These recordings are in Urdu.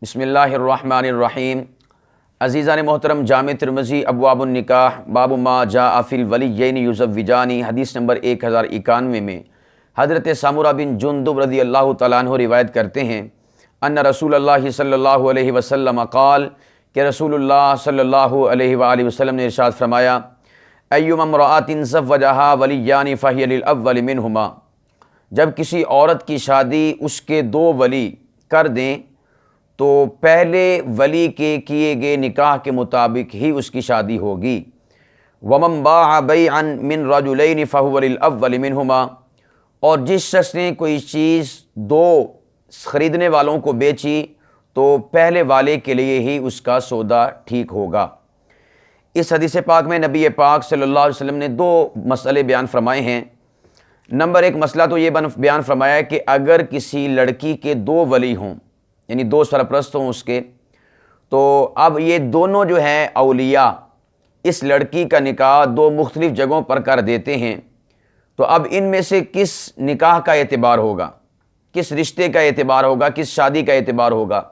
بسم اللہ الرحمن الرحیم۔ عزیزان محترم، جامع ترمذی ابواب النکاح باب ما جاء فی الولیین یزوجانی، حدیث نمبر 1091 میں حضرت سامورہ بن جندب رضی اللہ تعالیٰ عنہ روایت کرتے ہیں ان رسول اللہ صلی اللہ علیہ وسلم قال، کہ رسول اللہ صلی اللہ علیہ وآلہ وسلم نے ارشاد فرمایا، ایما امرأۃ زوجہا ولیان فہی للاول منہما، جب کسی عورت کی شادی اس کے دو ولی کر دیں تو پہلے ولی کے کیے گئے نکاح کے مطابق ہی اس کی شادی ہوگی۔ ومن باع بیعا من رجلین فہو للاول منہما، اور جس شخص نے کوئی چیز دو خریدنے والوں کو بیچی تو پہلے والے کے لیے ہی اس کا سودا ٹھیک ہوگا۔ اس حدیث پاک میں نبی پاک صلی اللہ علیہ وسلم نے دو مسئلے بیان فرمائے ہیں۔ نمبر ایک مسئلہ تو یہ بیان فرمایا ہے کہ اگر کسی لڑکی کے دو ولی ہوں، یعنی دو سرپرست ہوں اس کے، تو اب یہ دونوں جو ہیں اولیاء اس لڑکی کا نکاح دو مختلف جگہوں پر کر دیتے ہیں، تو اب ان میں سے کس نکاح کا اعتبار ہوگا، کس رشتے کا اعتبار ہوگا، کس شادی کا اعتبار ہوگا؟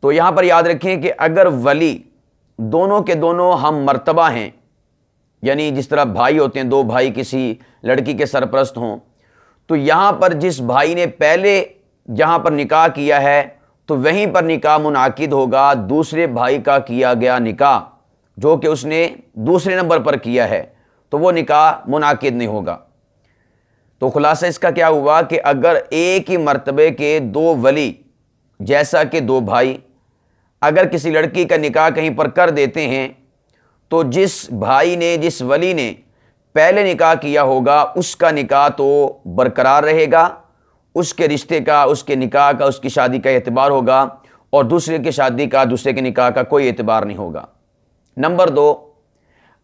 تو یہاں پر یاد رکھیں کہ اگر ولی دونوں کے دونوں ہم مرتبہ ہیں، یعنی جس طرح بھائی ہوتے ہیں، دو بھائی کسی لڑکی کے سرپرست ہوں، تو یہاں پر جس بھائی نے پہلے جہاں پر نکاح کیا ہے تو وہیں پر نکاح منعقد ہوگا دوسرے بھائی کا کیا گیا نکاح جو کہ اس نے دوسرے نمبر پر کیا ہے، تو وہ نکاح منعقد نہیں ہوگا۔ تو خلاصہ اس کا کیا ہوا کہ اگر ایک ہی مرتبے کے دو ولی جیسا کہ دو بھائی اگر کسی لڑکی کا نکاح کہیں پر کر دیتے ہیں تو جس بھائی نے، جس ولی نے پہلے نکاح کیا ہوگا اس کا نکاح تو برقرار رہے گا، اس کے رشتے کا، اس کے نکاح کا، اس کی شادی کا اعتبار ہوگا، اور دوسرے کی شادی کا، دوسرے کے نکاح کا کوئی اعتبار نہیں ہوگا۔ نمبر دو،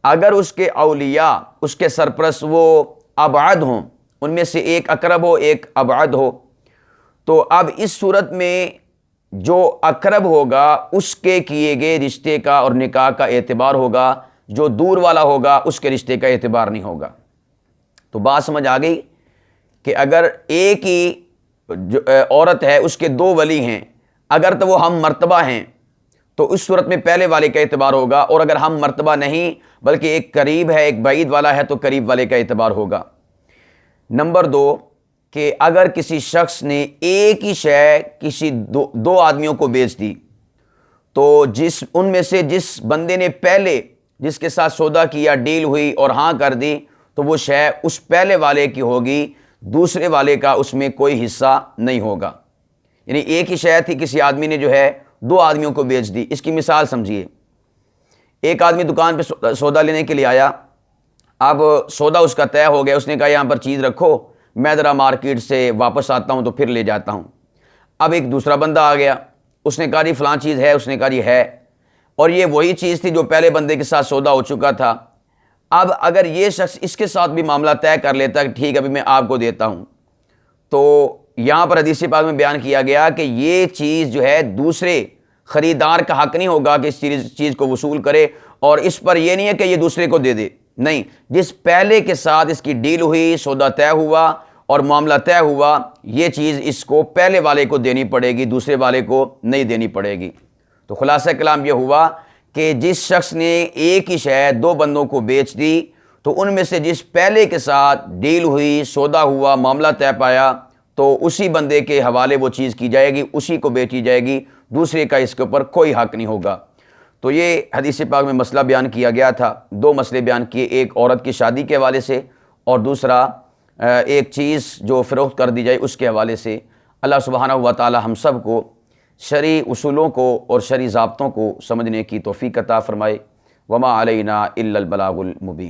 اگر اس کے اولیاء، اس کے سرپرست وہ ابعد ہوں، ان میں سے ایک اقرب ہو ایک ابعد ہو، تو اب اس صورت میں جو اقرب ہوگا اس کے کیے گئے رشتے کا اور نکاح کا اعتبار ہوگا، جو دور والا ہوگا اس کے رشتے کا اعتبار نہیں ہوگا۔ تو بات سمجھ آ گئی کہ اگر ایک ہی جو عورت ہے اس کے دو ولی ہیں، اگر تو وہ ہم مرتبہ ہیں تو اس صورت میں پہلے والے کا اعتبار ہوگا، اور اگر ہم مرتبہ نہیں بلکہ ایک قریب ہے ایک بعید والا ہے تو قریب والے کا اعتبار ہوگا۔ نمبر دو، کہ اگر کسی شخص نے ایک ہی شے کسی دو آدمیوں کو بیچ دی تو ان میں سے جس بندے نے پہلے جس کے ساتھ سودا کیا، ڈیل ہوئی اور ہاں کر دی، تو وہ شے اس پہلے والے کی ہوگی، دوسرے والے کا اس میں کوئی حصہ نہیں ہوگا۔ یعنی ایک ہی شے تھی، کسی آدمی نے جو ہے دو آدمیوں کو بیچ دی۔ اس کی مثال سمجھیے، ایک آدمی دکان پہ سودا لینے کے لیے آیا، اب سودا اس کا طے ہو گیا، اس نے کہا یہاں پر چیز رکھو، میں ذرا مارکیٹ سے واپس آتا ہوں تو پھر لے جاتا ہوں۔ اب ایک دوسرا بندہ آ گیا، اس نے کہا جی فلاں چیز ہے، اس نے کہا جی ہے، اور یہ وہی چیز تھی جو پہلے بندے کے ساتھ سودا ہو چکا تھا۔ اب اگر یہ شخص اس کے ساتھ بھی معاملہ طے کر لیتا کہ ٹھیک ہے ابھی میں آپ کو دیتا ہوں، تو یہاں پر حدیث پاک میں بیان کیا گیا کہ یہ چیز جو ہے دوسرے خریدار کا حق نہیں ہوگا کہ اس چیز کو وصول کرے، اور اس پر یہ نہیں ہے کہ یہ دوسرے کو دے دے، نہیں، جس پہلے کے ساتھ اس کی ڈیل ہوئی، سودا طے ہوا اور معاملہ طے ہوا، یہ چیز اس کو پہلے والے کو دینی پڑے گی، دوسرے والے کو نہیں دینی پڑے گی۔ تو خلاصہ کلام یہ ہوا کہ جس شخص نے ایک ہی شے دو بندوں کو بیچ دی تو ان میں سے جس پہلے کے ساتھ ڈیل ہوئی، سودا ہوا، معاملہ طے پایا، تو اسی بندے کے حوالے وہ چیز کی جائے گی، اسی کو بیچی جائے گی، دوسرے کا اس کے اوپر کوئی حق نہیں ہوگا۔ تو یہ حدیث پاک میں مسئلہ بیان کیا گیا تھا، دو مسئلے بیان کیے، ایک عورت کی شادی کے حوالے سے اور دوسرا ایک چیز جو فروخت کر دی جائے اس کے حوالے سے۔ اللہ سبحانہ و تعالی ہم سب کو شرعی اصولوں کو اور شرعی ضابطوں کو سمجھنے کی توفیق عطا فرمائے۔ وما علینا الا البلاغ المبین۔